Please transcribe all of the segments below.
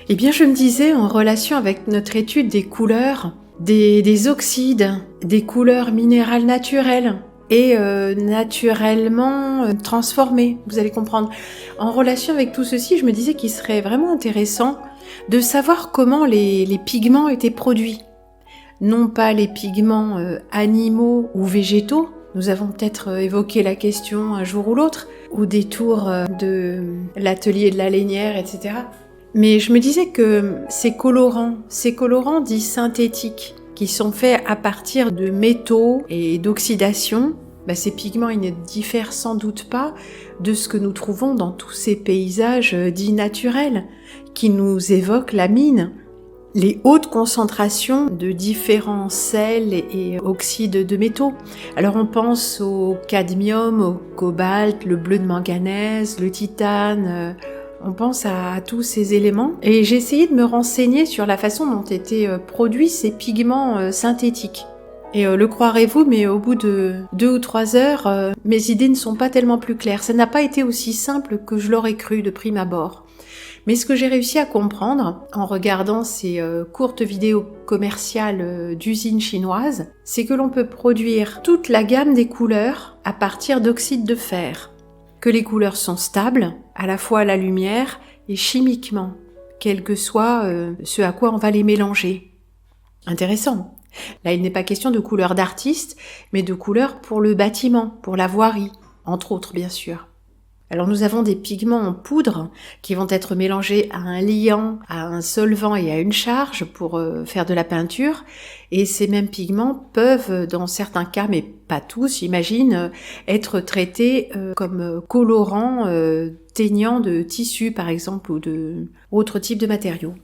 Eh bien, je me disais, en relation avec notre étude des couleurs, des oxydes, des couleurs minérales naturelles et naturellement transformées, vous allez comprendre. En relation avec tout ceci, je me disais qu'il serait vraiment intéressant de savoir comment les pigments étaient produits. Non pas les pigments animaux ou végétaux, nous avons peut-être évoqué la question un jour ou l'autre, au détour de l'atelier de la lainière, etc. Mais je me disais que ces colorants dits synthétiques, qui sont faits à partir de métaux et d'oxydation, ces pigments ils ne diffèrent sans doute pas de ce que nous trouvons dans tous ces paysages dits naturels, qui nous évoquent la mine, les hautes concentrations de différents sels et oxydes de métaux. Alors on pense au cadmium, au cobalt, le bleu de manganèse, le titane, on pense à tous ces éléments. Et j'ai essayé de me renseigner sur la façon dont étaient produits ces pigments synthétiques. Et le croirez-vous, mais au bout de 2 ou 3 heures, mes idées ne sont pas tellement plus claires. Ça n'a pas été aussi simple que je l'aurais cru de prime abord. Mais ce que j'ai réussi à comprendre en regardant ces courtes vidéos commerciales d'usines chinoises, c'est que l'on peut produire toute la gamme des couleurs à partir d'oxyde de fer. Que les couleurs sont stables, à la fois à la lumière et chimiquement, quel que soit ce à quoi on va les mélanger. Intéressant. Là, il n'est pas question de couleurs d'artistes, mais de couleurs pour le bâtiment, pour la voirie, entre autres bien sûr. Alors nous avons des pigments en poudre qui vont être mélangés à un liant, à un solvant et à une charge pour faire de la peinture. Et ces mêmes pigments peuvent, dans certains cas, mais pas tous, j'imagine, être traités comme colorants teignants de tissus par exemple ou de autres types de matériaux.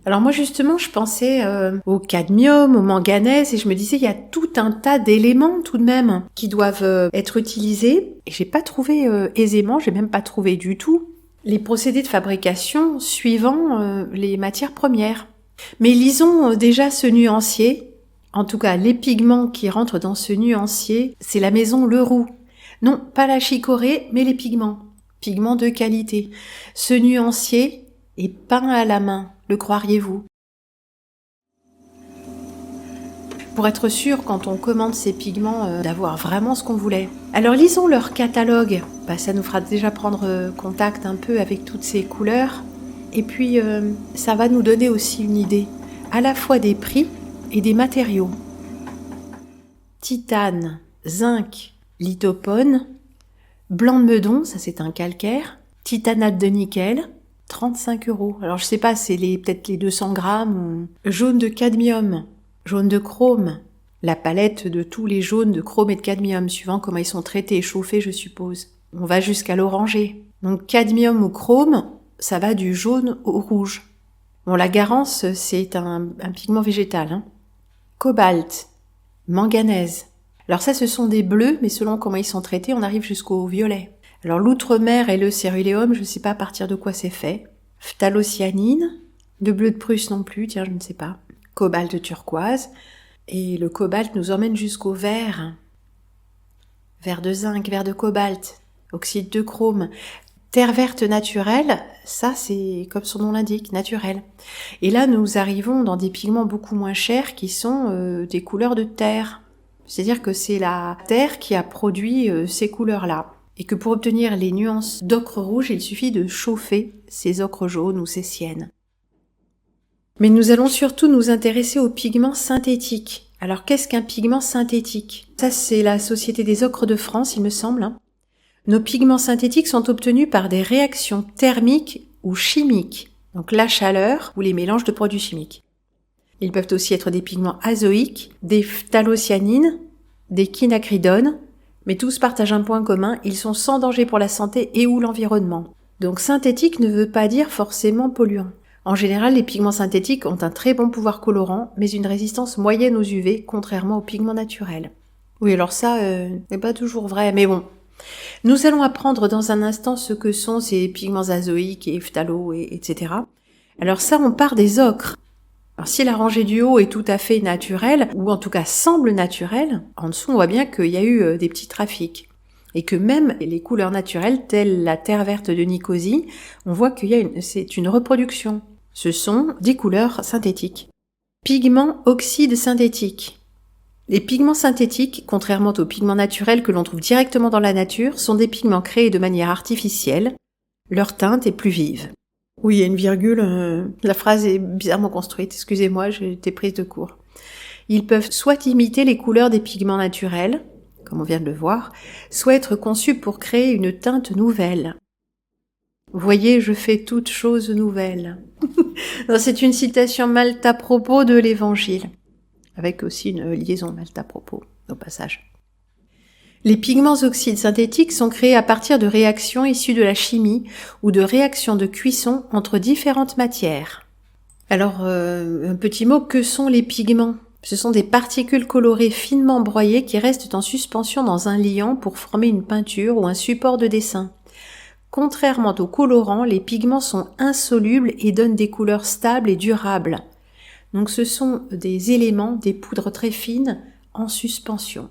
Alors moi justement je pensais au cadmium, au manganèse et je me disais il y a tout un tas d'éléments tout de même qui doivent être utilisés et j'ai pas trouvé aisément, j'ai même pas trouvé du tout les procédés de fabrication suivant les matières premières. Mais lisons déjà ce nuancier, en tout cas les pigments qui rentrent dans ce nuancier, c'est la maison Leroux. Non, pas la chicorée, mais les pigments de qualité. Ce nuancier est peint à la main. Le croiriez-vous ? Pour être sûr, quand on commande ces pigments, d'avoir vraiment ce qu'on voulait. Alors lisons leur catalogue, ça nous fera déjà prendre contact un peu avec toutes ces couleurs. Et puis, ça va nous donner aussi une idée, à la fois des prix et des matériaux. Titane, zinc, lithopone, blanc de meudon, ça c'est un calcaire, titanate de nickel, 35 €. Alors je sais pas, c'est peut-être les 200 grammes. Jaune de cadmium, jaune de chrome, la palette de tous les jaunes de chrome et de cadmium, suivant comment ils sont traités et chauffés, je suppose. On va jusqu'à l'orangé. Donc cadmium ou chrome, ça va du jaune au rouge. Bon, la garance, c'est un pigment végétal. Cobalt, manganèse. Alors ça, ce sont des bleus, mais selon comment ils sont traités, on arrive jusqu'au violet. Alors l'outremer et le céruléum, je ne sais pas à partir de quoi c'est fait. Phthalocyanine, le bleu de Prusse non plus, tiens, je ne sais pas. Cobalt turquoise. Et le cobalt nous emmène jusqu'au vert. Vert de zinc, vert de cobalt, oxyde de chrome. Terre verte naturelle, ça c'est comme son nom l'indique, naturel. Et là nous arrivons dans des pigments beaucoup moins chers qui sont des couleurs de terre. C'est-à-dire que c'est la terre qui a produit ces couleurs-là. Et que pour obtenir les nuances d'ocre rouge, il suffit de chauffer ces ocres jaunes ou ces cyanes. Mais nous allons surtout nous intéresser aux pigments synthétiques. Alors qu'est-ce qu'un pigment synthétique ? Ça c'est la Société des ocres de France, il me semble. Nos pigments synthétiques sont obtenus par des réactions thermiques ou chimiques, donc la chaleur ou les mélanges de produits chimiques. Ils peuvent aussi être des pigments azoïques, des phthalocyanines, des quinacridones, mais tous partagent un point commun, ils sont sans danger pour la santé et ou l'environnement. Donc synthétique ne veut pas dire forcément polluant. En général, les pigments synthétiques ont un très bon pouvoir colorant, mais une résistance moyenne aux UV, contrairement aux pigments naturels. Oui, alors ça, n'est pas toujours vrai, mais bon. Nous allons apprendre dans un instant ce que sont ces pigments azoïques et phthalo, etc. Alors ça, on part des ocres. Alors si la rangée du haut est tout à fait naturelle, ou en tout cas semble naturelle, en dessous on voit bien qu'il y a eu des petits trafics. Et que même les couleurs naturelles, telles la terre verte de Nicosie, on voit c'est une reproduction. Ce sont des couleurs synthétiques. Pigments oxydes synthétiques. Les pigments synthétiques, contrairement aux pigments naturels que l'on trouve directement dans la nature, sont des pigments créés de manière artificielle. Leur teinte est plus vive. Oui, il y a une virgule, la phrase est bizarrement construite, excusez-moi, j'ai été prise de court. Ils peuvent soit imiter les couleurs des pigments naturels, comme on vient de le voir, soit être conçus pour créer une teinte nouvelle. Voyez, je fais toute chose nouvelle. C'est une citation Malte à propos de l'Évangile, avec aussi une liaison Malte à propos au passage. Les pigments oxydes synthétiques sont créés à partir de réactions issues de la chimie ou de réactions de cuisson entre différentes matières. Alors, un petit mot, que sont les pigments ? Ce sont des particules colorées finement broyées qui restent en suspension dans un liant pour former une peinture ou un support de dessin. Contrairement aux colorants, les pigments sont insolubles et donnent des couleurs stables et durables. Donc ce sont des éléments, des poudres très fines en suspension.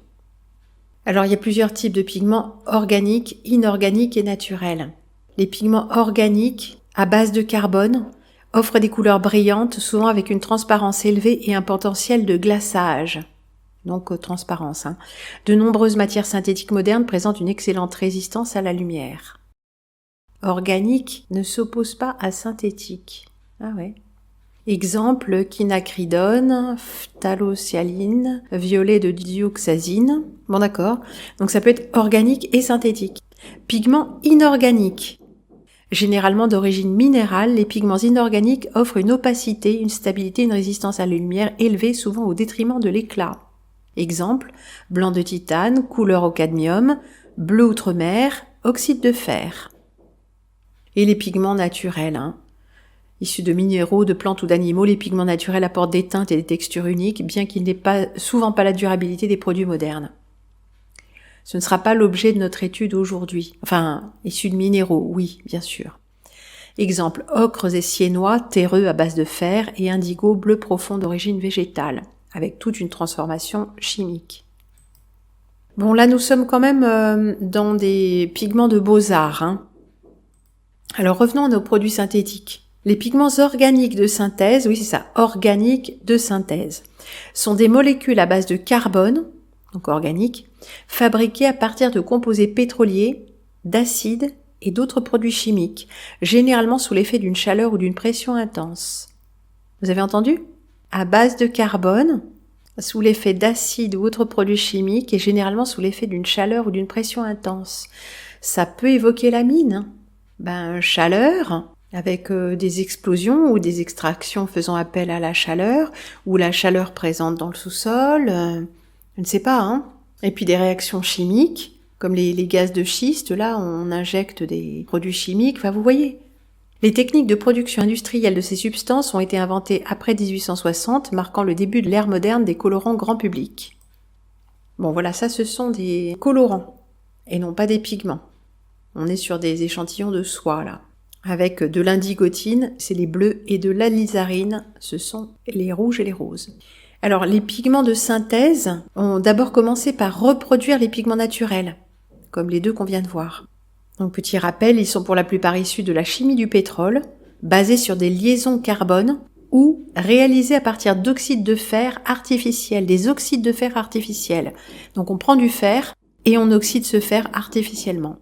Alors il y a plusieurs types de pigments organiques, inorganiques et naturels. Les pigments organiques, à base de carbone, offrent des couleurs brillantes, souvent avec une transparence élevée et un potentiel de glaçage. Donc transparence. De nombreuses matières synthétiques modernes présentent une excellente résistance à la lumière. Organique ne s'oppose pas à synthétique. Ah ouais. Exemple, quinacridone, phthalocyaline, violet de dioxazine. Bon d'accord, donc ça peut être organique et synthétique. Pigments inorganiques. Généralement d'origine minérale, les pigments inorganiques offrent une opacité, une stabilité, une résistance à la lumière élevée, souvent au détriment de l'éclat. Exemple, blanc de titane, couleur au cadmium, bleu outre-mer, oxyde de fer. Et les pigments naturels, issus de minéraux, de plantes ou d'animaux, les pigments naturels apportent des teintes et des textures uniques, bien qu'ils n'aient souvent pas la durabilité des produits modernes. Ce ne sera pas l'objet de notre étude aujourd'hui. Enfin, issus de minéraux, oui, bien sûr. Exemple, ocres et siennois, terreux à base de fer, et indigo, bleu profond d'origine végétale, avec toute une transformation chimique. Bon, là, nous sommes quand même dans des pigments de beaux-arts, Alors revenons à nos produits synthétiques. Les pigments organiques de synthèse, oui c'est ça, organiques de synthèse, sont des molécules à base de carbone, donc organiques, fabriquées à partir de composés pétroliers, d'acides et d'autres produits chimiques, généralement sous l'effet d'une chaleur ou d'une pression intense. Vous avez entendu ? À base de carbone, sous l'effet d'acide ou autres produits chimiques et généralement sous l'effet d'une chaleur ou d'une pression intense. Ça peut évoquer la mine. Chaleur, avec des explosions ou des extractions faisant appel à la chaleur, ou la chaleur présente dans le sous-sol, je ne sais pas, Et puis des réactions chimiques, comme les gaz de schiste, là on injecte des produits chimiques, vous voyez. Les techniques de production industrielle de ces substances ont été inventées après 1860, marquant le début de l'ère moderne des colorants grand public. Bon voilà, ça ce sont des colorants, et non pas des pigments. On est sur des échantillons de soie, là. Avec de l'indigotine, c'est les bleus, et de l'alizarine, ce sont les rouges et les roses. Alors, les pigments de synthèse ont d'abord commencé par reproduire les pigments naturels, comme les deux qu'on vient de voir. Donc, petit rappel, ils sont pour la plupart issus de la chimie du pétrole, basés sur des liaisons carbone, ou réalisés à partir d'oxydes de fer artificiels, des oxydes de fer artificiels. Donc, on prend du fer, et on oxyde ce fer artificiellement.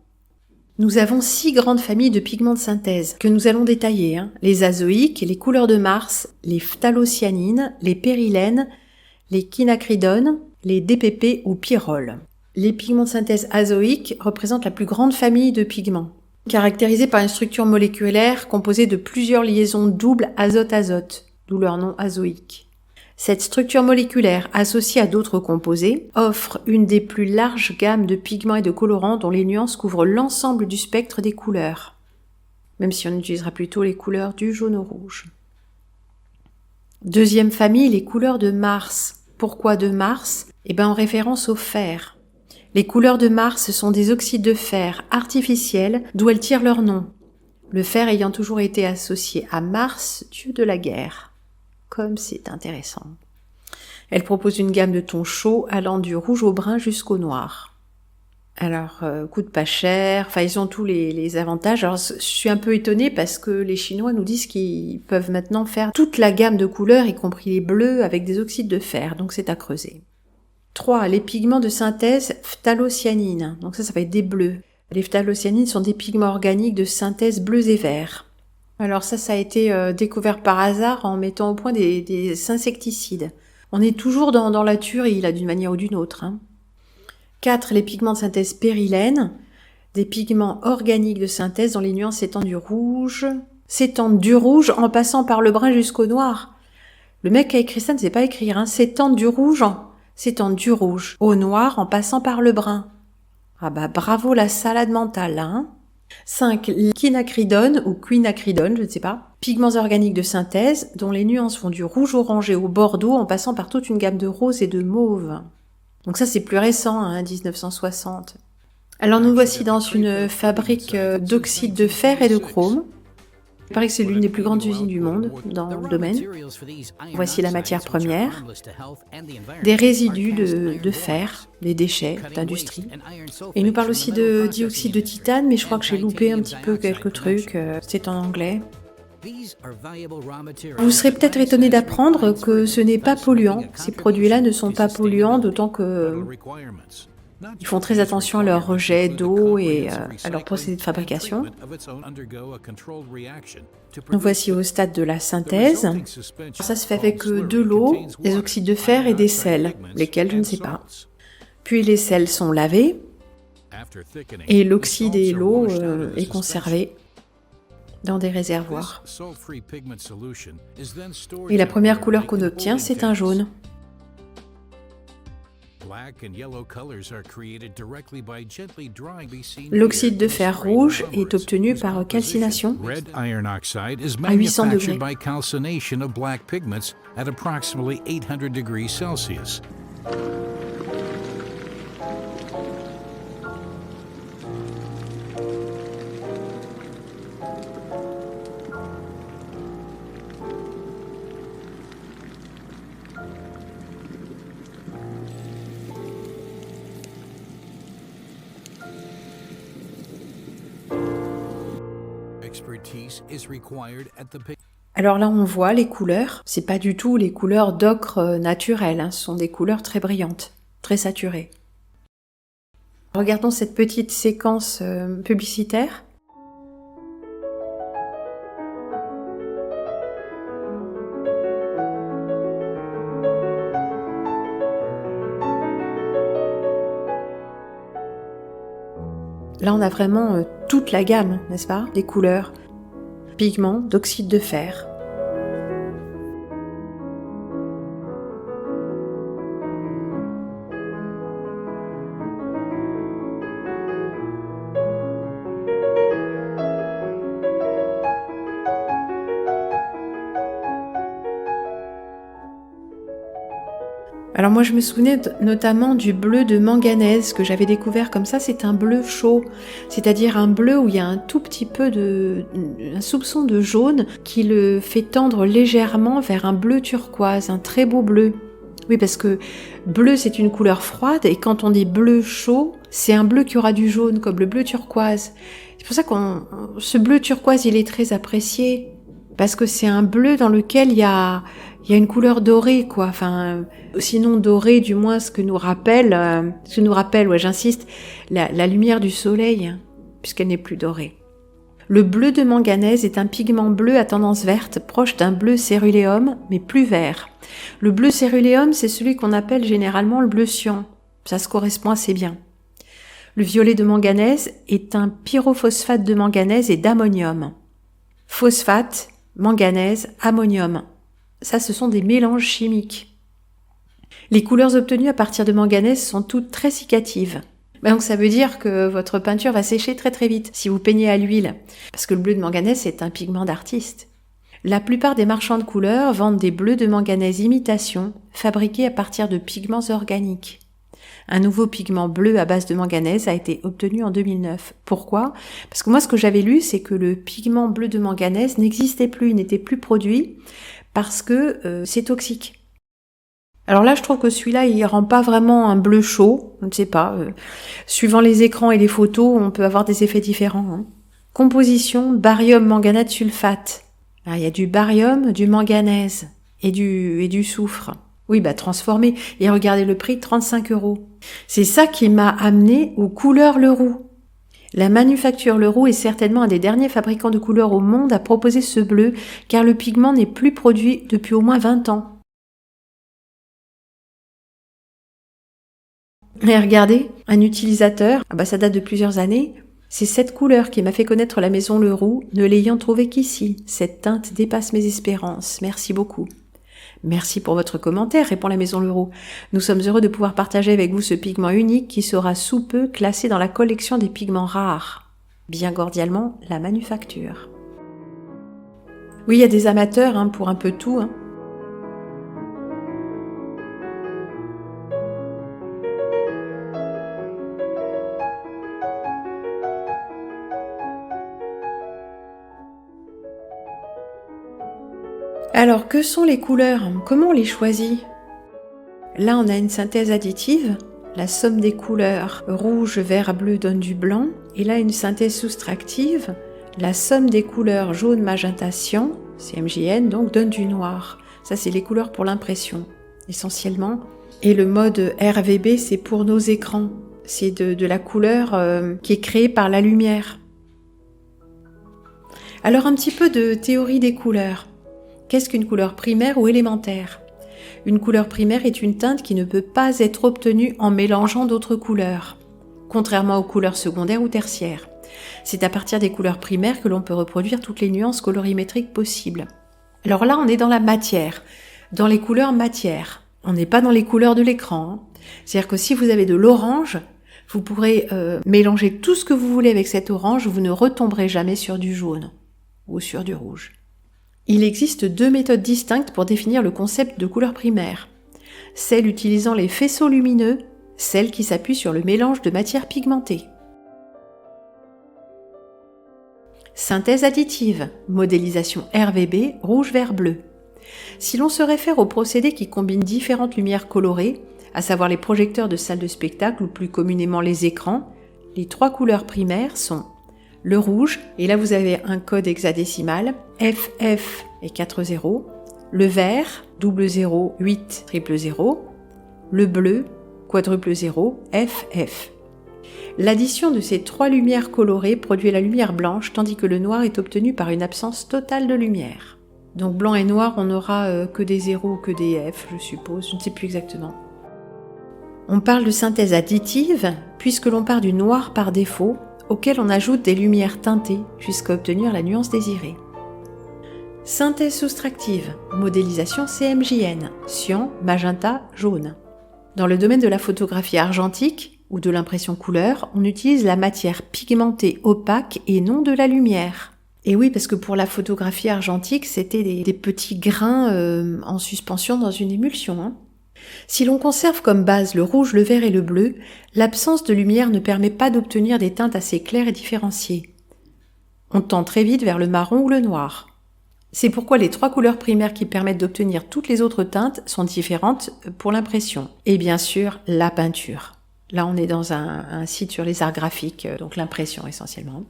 Nous avons 6 grandes familles de pigments de synthèse que nous allons détailler. Les azoïques, les couleurs de Mars, les phthalocyanines, les périlènes, les quinacridones, les DPP ou pyrroles. Les pigments de synthèse azoïques représentent la plus grande famille de pigments, caractérisés par une structure moléculaire composée de plusieurs liaisons doubles azote-azote, d'où leur nom azoïque. Cette structure moléculaire, associée à d'autres composés, offre une des plus larges gammes de pigments et de colorants dont les nuances couvrent l'ensemble du spectre des couleurs, même si on utilisera plutôt les couleurs du jaune au rouge. Deuxième famille, les couleurs de Mars. Pourquoi de Mars ? En référence au fer. Les couleurs de Mars sont des oxydes de fer artificiels, d'où elles tirent leur nom, le fer ayant toujours été associé à Mars, dieu de la guerre. Comme c'est intéressant. Elle propose une gamme de tons chauds allant du rouge au brun jusqu'au noir. Alors, coûte pas cher, enfin ils ont tous les avantages. Alors je suis un peu étonnée parce que les Chinois nous disent qu'ils peuvent maintenant faire toute la gamme de couleurs, y compris les bleus, avec des oxydes de fer, donc c'est à creuser. 3. Les pigments de synthèse phthalocyanine, donc ça va être des bleus. Les phthalocyanines sont des pigments organiques de synthèse bleus et verts. Alors ça a été découvert par hasard en mettant au point des insecticides. On est toujours dans la tuerie, là, d'une manière ou d'une autre, hein. 4. Les pigments de synthèse périlène, des pigments organiques de synthèse dont les nuances s'étendent du rouge en passant par le brun jusqu'au noir. Le mec qui a écrit ça ne sait pas écrire, hein. S'étendent du rouge au noir en passant par le brun. Ah bah bravo la salade mentale, là, hein. 5. Quinacridone ou quinacridone, je ne sais pas. Pigments organiques de synthèse dont les nuances vont du rouge orangé au bordeaux en passant par toute une gamme de rose et de mauve. Donc ça c'est plus récent, hein, 1960. Alors nous voici dans une fabrique d'oxyde de fer et de chrome. Il paraît que c'est l'une des plus grandes usines du monde dans le domaine. Voici la matière première, des résidus de fer, des déchets d'industrie. Et il nous parle aussi de dioxyde de titane, mais je crois que j'ai loupé un petit peu quelques trucs, c'est en anglais. Vous serez peut-être étonné d'apprendre que ce n'est pas polluant. Ces produits-là ne sont pas polluants, d'autant que ils font très attention à leur rejet d'eau et à leur procédé de fabrication. Nous voici au stade de la synthèse. Ça se fait avec de l'eau, des oxydes de fer et des sels, lesquels je ne sais pas. Puis les sels sont lavés et l'oxyde et l'eau est conservé dans des réservoirs. Et la première couleur qu'on obtient, c'est un jaune. L'oxyde de fer rouge est obtenu par calcination à 800 degrés. Alors là, on voit les couleurs. C'est pas du tout les couleurs d'ocre naturelles, hein. Ce sont des couleurs très brillantes, très saturées. Regardons cette petite séquence publicitaire. Là, on a vraiment toute la gamme, n'est-ce pas, des couleurs. Pigments d'oxyde de fer. Alors moi je me souvenais notamment du bleu de manganèse que j'avais découvert comme ça, c'est un bleu chaud, c'est-à-dire un bleu où il y a un tout petit peu un soupçon de jaune qui le fait tendre légèrement vers un bleu turquoise, un très beau bleu. Oui, parce que bleu c'est une couleur froide et quand on dit bleu chaud, c'est un bleu qui aura du jaune comme le bleu turquoise. C'est pour ça ce bleu turquoise il est très apprécié parce que c'est un bleu dans lequel il y a une couleur dorée, quoi. Enfin, sinon dorée, du moins ce que nous rappelle, ouais, j'insiste, la lumière du soleil, hein, puisqu'elle n'est plus dorée. Le bleu de manganèse est un pigment bleu à tendance verte, proche d'un bleu céruléum, mais plus vert. Le bleu céruléum, c'est celui qu'on appelle généralement le bleu cyan. Ça se correspond assez bien. Le violet de manganèse est un pyrophosphate de manganèse et d'ammonium. Phosphate, manganèse, ammonium. Ça, ce sont des mélanges chimiques. Les couleurs obtenues à partir de manganèse sont toutes très cicatives. Donc ça veut dire que votre peinture va sécher très très vite si vous peignez à l'huile, parce que le bleu de manganèse est un pigment d'artiste. La plupart des marchands de couleurs vendent des bleus de manganèse imitation, fabriqués à partir de pigments organiques. Un nouveau pigment bleu à base de manganèse a été obtenu en 2009. Pourquoi ? Parce que moi, ce que j'avais lu, c'est que le pigment bleu de manganèse n'existait plus, n'était plus produit, parce que c'est toxique. Alors là, je trouve que celui-là, il rend pas vraiment un bleu chaud. Je ne sais pas. Suivant les écrans et les photos, on peut avoir des effets différents. Hein. Composition, barium manganate sulfate. Alors, il y a du barium, du manganèse et du soufre. Oui, transformé. Et regardez le prix, 35 €. C'est ça qui m'a amené aux couleurs Leroux. La manufacture Leroux est certainement un des derniers fabricants de couleurs au monde à proposer ce bleu, car le pigment n'est plus produit depuis au moins 20 ans. Et regardez, un utilisateur, ça date de plusieurs années, c'est cette couleur qui m'a fait connaître la maison Leroux, ne l'ayant trouvée qu'ici. Cette teinte dépasse mes espérances. Merci beaucoup. Merci pour votre commentaire, répond la maison Leroux. Nous sommes heureux de pouvoir partager avec vous ce pigment unique qui sera sous peu classé dans la collection des pigments rares. Bien cordialement, la manufacture. Oui, il y a des amateurs pour un peu tout. Alors, que sont les couleurs? Comment on les choisit? Là, on a une synthèse additive. La somme des couleurs rouge, vert, bleu donne du blanc. Et là, une synthèse soustractive. La somme des couleurs jaune, magenta, cyan, CMJN, donc donne du noir. Ça, c'est les couleurs pour l'impression, essentiellement. Et le mode RVB, c'est pour nos écrans. C'est de la couleur qui est créée par la lumière. Alors, un petit peu de théorie des couleurs. Qu'est-ce qu'une couleur primaire ou élémentaire? Une couleur primaire est une teinte qui ne peut pas être obtenue en mélangeant d'autres couleurs, contrairement aux couleurs secondaires ou tertiaires. C'est à partir des couleurs primaires que l'on peut reproduire toutes les nuances colorimétriques possibles. Alors là, on est dans la matière, dans les couleurs matière. On n'est pas dans les couleurs de l'écran. C'est-à-dire que si vous avez de l'orange, vous pourrez mélanger tout ce que vous voulez avec cet orange, vous ne retomberez jamais sur du jaune ou sur du rouge. Il existe deux méthodes distinctes pour définir le concept de couleur primaire. Celle utilisant les faisceaux lumineux, celle qui s'appuie sur le mélange de matières pigmentées. Synthèse additive, modélisation RVB, rouge, vert, bleu. Si l'on se réfère au procédé qui combine différentes lumières colorées, à savoir les projecteurs de salle de spectacle ou plus communément les écrans, les trois couleurs primaires sont le rouge, et là vous avez un code hexadécimal, FF et 4 0, le vert, 00 8 000, le bleu, quadruple 0, FF. L'addition de ces trois lumières colorées produit la lumière blanche, tandis que le noir est obtenu par une absence totale de lumière. Donc blanc et noir, on n'aura que des 0 ou que des F, je suppose, je ne sais plus exactement. On parle de synthèse additive, puisque l'on part du noir par défaut, auquel on ajoute des lumières teintées jusqu'à obtenir la nuance désirée. Synthèse soustractive, modélisation CMJN, cyan, magenta, jaune. Dans le domaine de la photographie argentique ou de l'impression couleur, on utilise la matière pigmentée opaque et non de la lumière. Et oui, parce que pour la photographie argentique, c'était des petits grains en suspension dans une émulsion. Si l'on conserve comme base le rouge, le vert et le bleu, l'absence de lumière ne permet pas d'obtenir des teintes assez claires et différenciées. On tend très vite vers le marron ou le noir. C'est pourquoi les trois couleurs primaires qui permettent d'obtenir toutes les autres teintes sont différentes pour l'impression. Et bien sûr, la peinture. Là, on est dans un site sur les arts graphiques, donc l'impression essentiellement.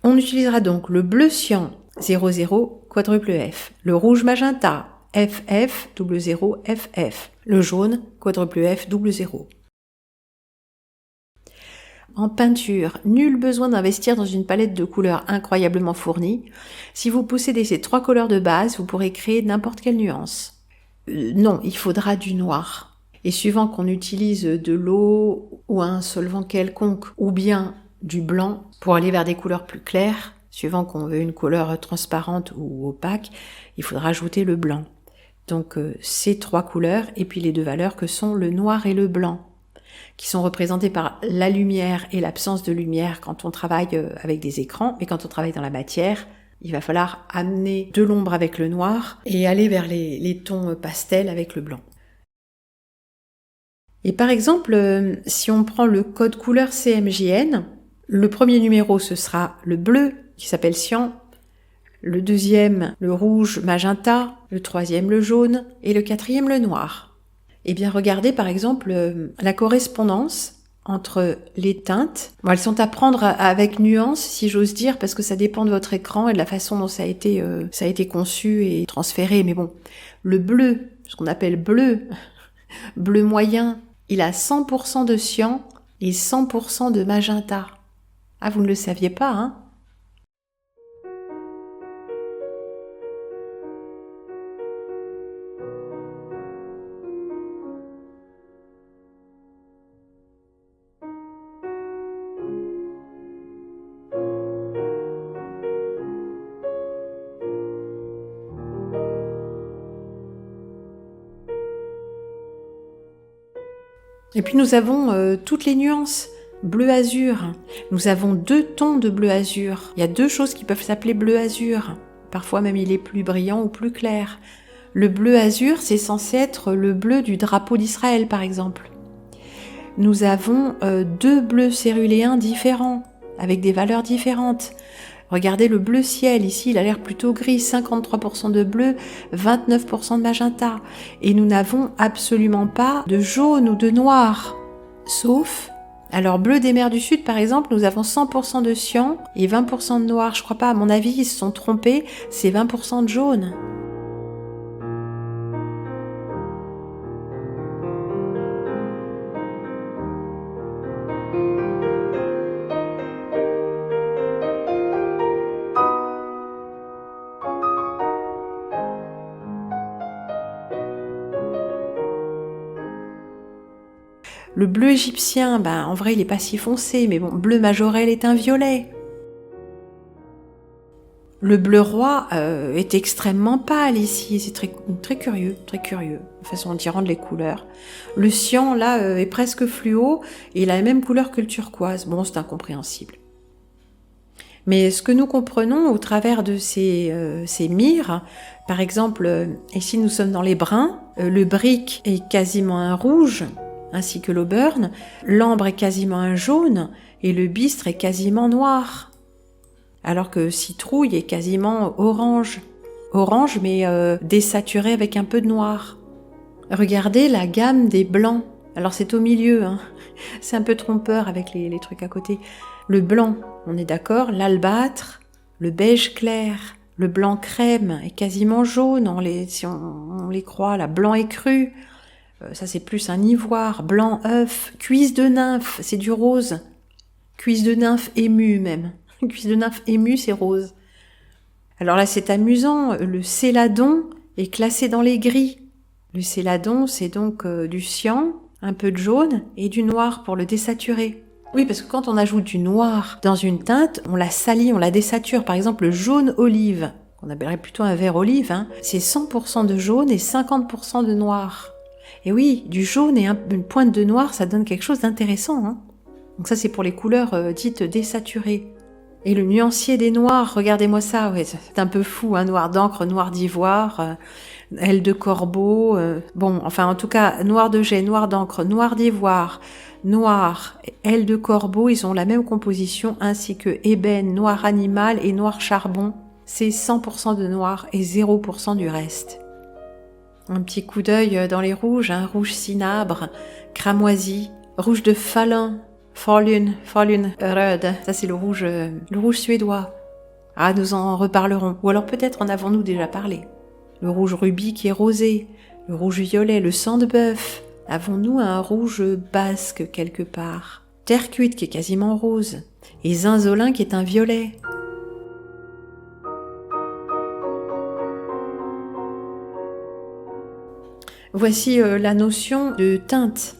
On utilisera donc le bleu cyan 00 quadruple F, le rouge magenta FF 00 FF, le jaune quadruple F 00. En peinture, nul besoin d'investir dans une palette de couleurs incroyablement fournie. Si vous possédez ces trois couleurs de base, vous pourrez créer n'importe quelle nuance. Non, il faudra du noir. Et suivant qu'on utilise de l'eau ou un solvant quelconque, ou bien du blanc pour aller vers des couleurs plus claires, suivant qu'on veut une couleur transparente ou opaque, il faudra ajouter le blanc. Donc ces trois couleurs et puis les deux valeurs que sont le noir et le blanc, qui sont représentés par la lumière et l'absence de lumière quand on travaille avec des écrans, mais quand on travaille dans la matière, il va falloir amener de l'ombre avec le noir et aller vers les tons pastels avec le blanc. Et par exemple, si on prend le code couleur CMJN, le premier numéro ce sera le bleu qui s'appelle cyan, le deuxième le rouge magenta, le troisième le jaune et le quatrième le noir. Eh bien, regardez par exemple la correspondance entre les teintes. Bon, elles sont à prendre avec nuance, si j'ose dire, parce que ça dépend de votre écran et de la façon dont ça a été conçu et transféré. Mais bon, le bleu, ce qu'on appelle bleu, bleu moyen, il a 100% de cyan et 100% de magenta. Ah, vous ne le saviez pas, hein? Et puis nous avons toutes les nuances. Bleu azur. Nous avons 2 tons de bleu azur. Il y a 2 choses qui peuvent s'appeler bleu azur. Parfois même il est plus brillant ou plus clair. Le bleu azur, c'est censé être le bleu du drapeau d'Israël, par exemple. Nous avons 2 bleus céruléens différents, avec des valeurs différentes. Regardez le bleu ciel, ici il a l'air plutôt gris, 53% de bleu, 29% de magenta. Et nous n'avons absolument pas de jaune ou de noir. Sauf, alors bleu des mers du Sud par exemple, nous avons 100% de cyan et 20% de noir. Je crois pas, à mon avis ils se sont trompés, c'est 20% de jaune. Le bleu égyptien, en vrai il est pas si foncé, mais bon, bleu majorel est un violet. Le bleu roi est extrêmement pâle ici, c'est très curieux, de façon de rendre les couleurs. Le cyan, là, est presque fluo, et il a la même couleur que le turquoise. Bon, c'est incompréhensible. Mais ce que nous comprenons au travers de ces mires, par exemple, ici nous sommes dans les bruns, le brick est quasiment un rouge, ainsi que l'auburn, l'ambre est quasiment un jaune, et le bistre est quasiment noir. Alors que citrouille est quasiment orange. Orange, mais désaturé avec un peu de noir. Regardez la gamme des blancs. Alors c'est au milieu, hein. C'est un peu trompeur avec les trucs à côté. Le blanc, on est d'accord, l'albâtre, le beige clair, le blanc crème est quasiment jaune, si on les croit, là, blanc écru. Ça c'est plus un ivoire, blanc œuf, cuisse de nymphe, c'est du rose. Cuisse de nymphe émue même. Cuisse de nymphe émue, c'est rose. Alors là, c'est amusant, le céladon est classé dans les gris. Le céladon, c'est donc du cyan, un peu de jaune et du noir pour le désaturer. Oui, parce que quand on ajoute du noir dans une teinte, on la salit, on la désature. Par exemple, le jaune olive, qu'on appellerait plutôt un vert olive, hein, c'est 100% de jaune et 50% de noir. Et oui, du jaune et une pointe de noir, ça donne quelque chose d'intéressant, hein. Donc ça, c'est pour les couleurs dites désaturées. Et le nuancier des noirs, regardez-moi ça, ouais, c'est un peu fou, hein, noir d'encre, noir d'ivoire, aile de corbeau, bon, enfin en tout cas, noir de jet, noir d'encre, noir d'ivoire, noir, aile de corbeau, ils ont la même composition, ainsi que ébène, noir animal et noir charbon. C'est 100% de noir et 0% du reste. Un petit coup d'œil dans les rouges, hein, rouge cinabre, cramoisi, rouge de falun, Falun röd, ça c'est le rouge suédois. Ah, nous en reparlerons, ou alors peut-être en avons-nous déjà parlé. Le rouge rubis qui est rosé, le rouge violet, le sang de bœuf. Avons-nous un rouge basque quelque part? Terre cuite qui est quasiment rose, et zinzolin qui est un violet. Voici la notion de teinte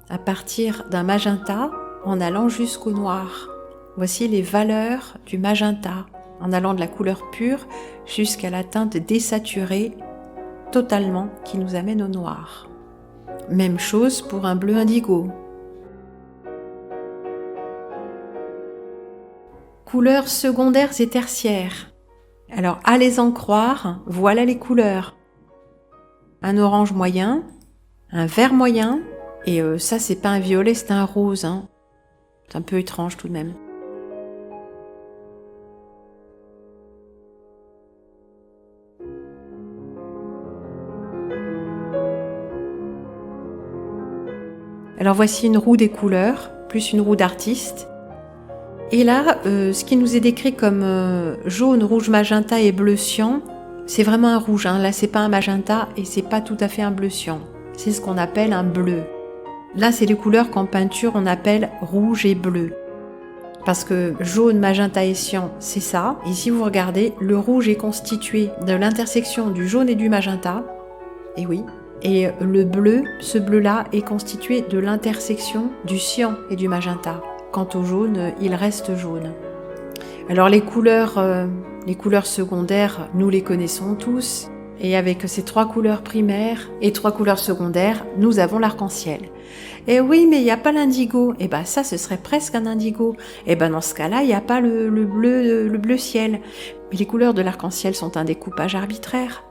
à partir d'un magenta en allant jusqu'au noir. Voici les valeurs du magenta en allant de la couleur pure jusqu'à la teinte désaturée totalement qui nous amène au noir. Même chose pour un bleu indigo. Couleurs secondaires et tertiaires. Alors, allez-en croire, voilà les couleurs. Un orange moyen, un vert moyen, et ça c'est pas un violet, c'est un rose, hein. C'est un peu étrange tout de même. Alors voici une roue des couleurs, plus une roue d'artiste. Et là, ce qui nous est décrit comme jaune, rouge, magenta et bleu cyan, c'est vraiment un rouge. Là, c'est pas un magenta et c'est pas tout à fait un bleu cyan. C'est ce qu'on appelle un bleu. Là, c'est les couleurs qu'en peinture, on appelle rouge et bleu. Parce que jaune, magenta et cyan, c'est ça. Et si vous regardez, le rouge est constitué de l'intersection du jaune et du magenta. Et oui. Et le bleu, ce bleu-là, est constitué de l'intersection du cyan et du magenta. Quant au jaune, il reste jaune. Alors les couleurs secondaires, nous les connaissons tous. Et avec ces 3 couleurs primaires et 3 couleurs secondaires, nous avons l'arc-en-ciel. Et oui, mais il n'y a pas l'indigo. Et ben ça, ce serait presque un indigo. Et ben dans ce cas-là, il n'y a pas le bleu ciel. Mais les couleurs de l'arc-en-ciel sont un découpage arbitraire.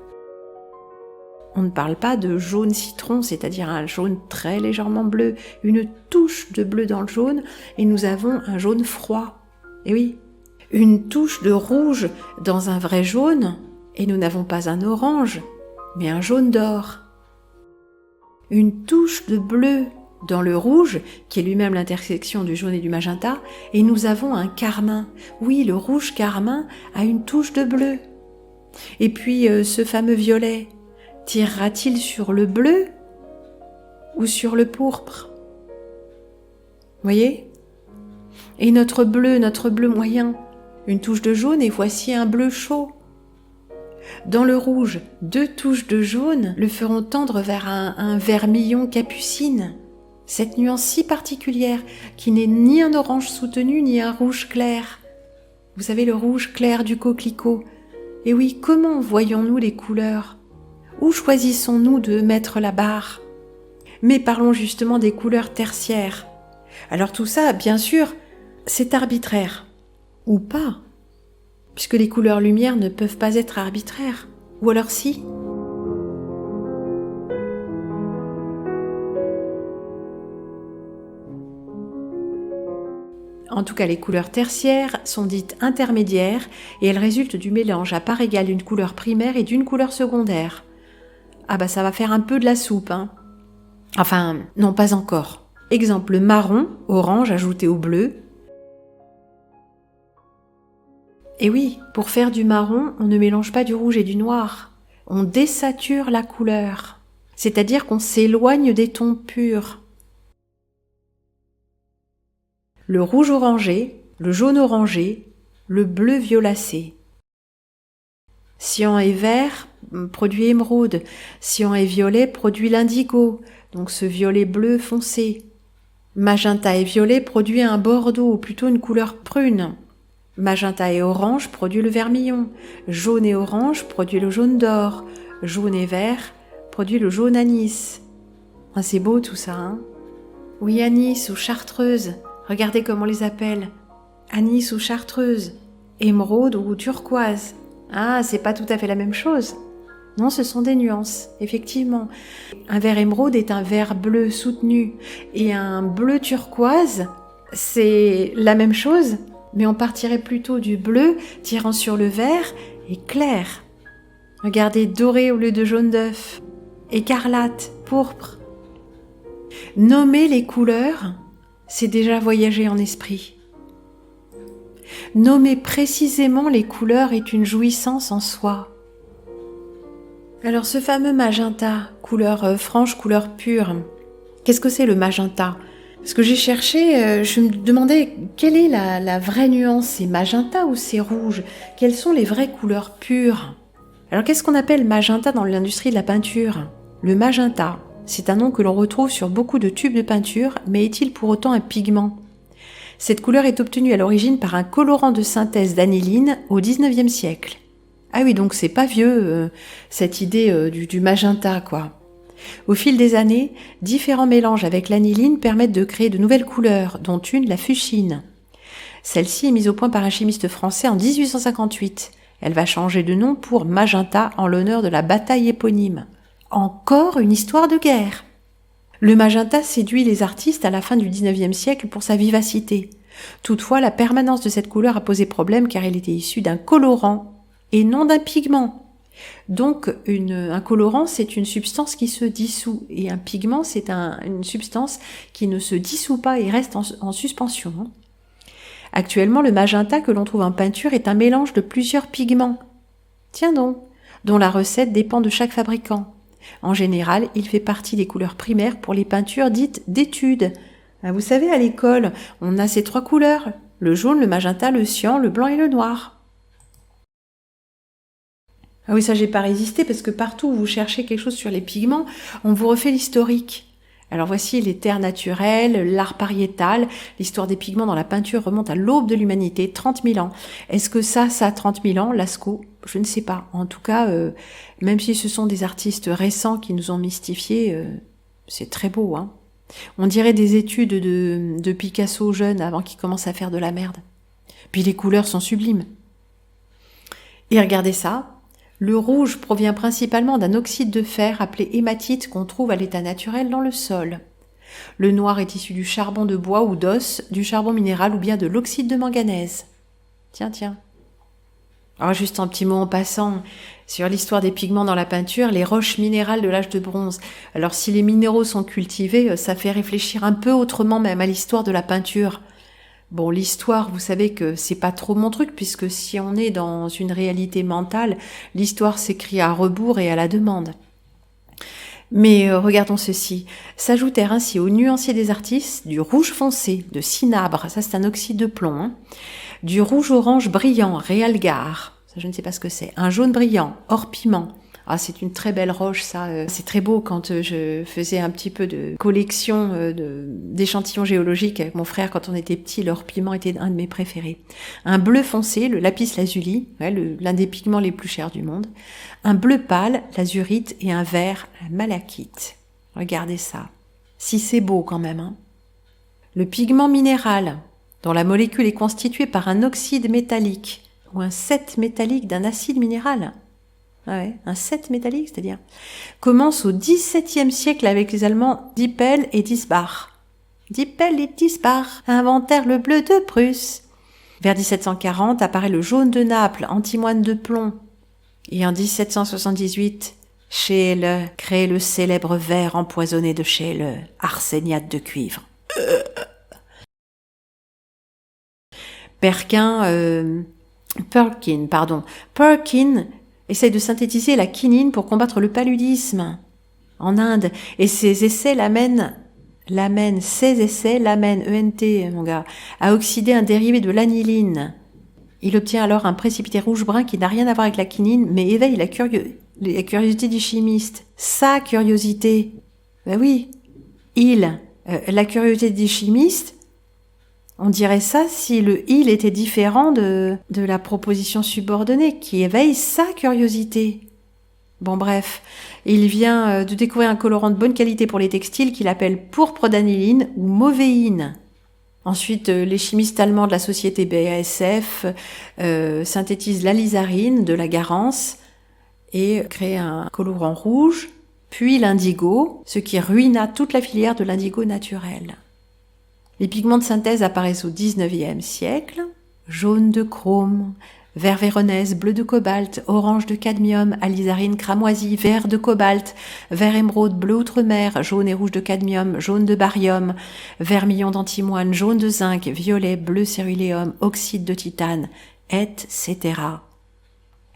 On ne parle pas de jaune citron, c'est-à-dire un jaune très légèrement bleu, une touche de bleu dans le jaune, et nous avons un jaune froid. Et oui, une touche de rouge dans un vrai jaune, et nous n'avons pas un orange, mais un jaune d'or. Une touche de bleu dans le rouge, qui est lui-même l'intersection du jaune et du magenta, et nous avons un carmin. Oui, le rouge carmin a une touche de bleu. Et puis ce fameux violet, tirera-t-il sur le bleu ou sur le pourpre? Voyez? Et notre bleu moyen, une touche de jaune et voici un bleu chaud. Dans le rouge, 2 touches de jaune le feront tendre vers un vermillon capucine. Cette nuance si particulière qui n'est ni un orange soutenu ni un rouge clair. Vous savez, le rouge clair du coquelicot. Et oui, comment voyons-nous les couleurs? Où choisissons-nous de mettre la barre? Mais parlons justement des couleurs tertiaires. Alors tout ça, bien sûr, c'est arbitraire. Ou pas, puisque les couleurs lumière ne peuvent pas être arbitraires. Ou alors si? En tout cas, les couleurs tertiaires sont dites intermédiaires et elles résultent du mélange à part égale d'une couleur primaire et d'une couleur secondaire. Ah bah ça va faire un peu de la soupe, hein. Enfin, non, pas encore. Exemple, marron, orange ajouté au bleu. Et oui, pour faire du marron, on ne mélange pas du rouge et du noir. On désature la couleur. C'est-à-dire qu'on s'éloigne des tons purs. Le rouge orangé, le jaune orangé, le bleu violacé. Cyan et vert produit émeraude, cyan et violet produit l'indigo, donc ce violet bleu foncé. Magenta et violet produit un bordeaux, ou plutôt une couleur prune. Magenta et orange produit le vermillon, jaune et orange produit le jaune d'or, jaune et vert produit le jaune anis. Ah, c'est beau tout ça, hein? Oui, anis ou chartreuse, regardez comment on les appelle. Anis ou chartreuse, émeraude ou turquoise. Ah, c'est pas tout à fait la même chose. Non, ce sont des nuances, effectivement. Un vert émeraude est un vert bleu soutenu et un bleu turquoise, c'est la même chose, mais on partirait plutôt du bleu tirant sur le vert et clair. Regardez, doré au lieu de jaune d'œuf, écarlate, pourpre. Nommer les couleurs, c'est déjà voyager en esprit. Nommer précisément les couleurs est une jouissance en soi. Alors ce fameux magenta, couleur franche, couleur pure, qu'est-ce que c'est le magenta? Parce que j'ai cherché, je me demandais quelle est la vraie nuance, c'est magenta ou c'est rouge? Quelles sont les vraies couleurs pures? Alors qu'est-ce qu'on appelle magenta dans l'industrie de la peinture? Le magenta, c'est un nom que l'on retrouve sur beaucoup de tubes de peinture, mais est-il pour autant un pigment? Cette couleur est obtenue à l'origine par un colorant de synthèse d'aniline au XIXe siècle. Ah oui, donc c'est pas vieux, cette idée du magenta, quoi. Au fil des années, différents mélanges avec l'aniline permettent de créer de nouvelles couleurs, dont une, la fuchsine. Celle-ci est mise au point par un chimiste français en 1858. Elle va changer de nom pour magenta en l'honneur de la bataille éponyme. Encore une histoire de guerre. Le magenta séduit les artistes à la fin du XIXe siècle pour sa vivacité. Toutefois, la permanence de cette couleur a posé problème car elle était issue d'un colorant et non d'un pigment. Donc, un colorant, c'est une substance qui se dissout. Et un pigment, c'est une substance qui ne se dissout pas et reste en suspension. Actuellement, le magenta que l'on trouve en peinture est un mélange de plusieurs pigments. Tiens donc, dont la recette dépend de chaque fabricant. En général, il fait partie des couleurs primaires pour les peintures dites d'étude. Vous savez, à l'école, on a ces 3 couleurs, le jaune, le magenta, le cyan, le blanc et le noir. Ah oui, ça j'ai pas résisté parce que partout où vous cherchez quelque chose sur les pigments, on vous refait l'historique. Alors voici les terres naturelles, l'art pariétal, l'histoire des pigments dans la peinture remonte à l'aube de l'humanité, 30 000 ans. Est-ce que ça a 30 000 ans, Lascaux? Je ne sais pas. En tout cas, même si ce sont des artistes récents qui nous ont mystifiés, c'est très beau. Hein. On dirait des études de Picasso jeune avant qu'il commence à faire de la merde. Puis les couleurs sont sublimes. Et regardez ça. Le rouge provient principalement d'un oxyde de fer appelé hématite qu'on trouve à l'état naturel dans le sol. Le noir est issu du charbon de bois ou d'os, du charbon minéral ou bien de l'oxyde de manganèse. Tiens. Alors juste un petit mot en passant sur l'histoire des pigments dans la peinture, les roches minérales de l'âge de bronze. Alors si les minéraux sont cultivés, ça fait réfléchir un peu autrement même à l'histoire de la peinture. Bon, l'histoire, vous savez que c'est pas trop mon truc, puisque si on est dans une réalité mentale, l'histoire s'écrit à rebours et à la demande. Mais regardons ceci. S'ajoutèrent ainsi aux nuanciers des artistes du rouge foncé, de cinabre, ça c'est un oxyde de plomb, du rouge-orange brillant, réalgar, ça je ne sais pas ce que c'est, un jaune brillant, or piment. Ah, c'est une très belle roche, ça. C'est très beau quand je faisais un petit peu de collection d'échantillons géologiques avec mon frère quand on était petit. L'or piment était un de mes préférés. Un bleu foncé, le lapis lazuli, l'un des pigments les plus chers du monde. Un bleu pâle, l'azurite, et un vert, la malachite. Regardez ça. Si c'est beau quand même. Hein. Le pigment minéral, dont la molécule est constituée par un oxyde métallique ou un sette métallique d'un acide minéral. Ah ouais, un 7 métallique, c'est-à-dire, commence au XVIIe siècle avec les Allemands Dippel et Diesbach. Dippel et Diesbach inventèrent le bleu de Prusse. Vers 1740 apparaît le jaune de Naples, antimoine de plomb. Et en 1778, Scheele crée le célèbre verre empoisonné de Scheele, arséniate de cuivre. Perkin essaye de synthétiser la quinine pour combattre le paludisme en Inde. Et ses essais l'amènent, ENT, mon gars, à oxyder un dérivé de l'aniline. Il obtient alors un précipité rouge-brun qui n'a rien à voir avec la quinine, mais éveille la curiosité du chimiste. Sa curiosité. Ben oui, la curiosité du chimiste. On dirait ça si le « il » était différent de la proposition subordonnée qui éveille sa curiosité. Bon bref, il vient de découvrir un colorant de bonne qualité pour les textiles qu'il appelle pourpre d'aniline ou mauvéine. Ensuite, les chimistes allemands de la société BASF synthétisent l'alizarine de la Garance et créent un colorant rouge, puis l'indigo, ce qui ruina toute la filière de l'indigo naturel. Les pigments de synthèse apparaissent au XIXe siècle. Jaune de chrome, vert véronèse, bleu de cobalt, orange de cadmium, alizarine cramoisie, vert de cobalt, vert émeraude, bleu outre-mer, jaune et rouge de cadmium, jaune de barium, vermillon d'antimoine, jaune de zinc, violet, bleu céruléum, oxyde de titane, etc.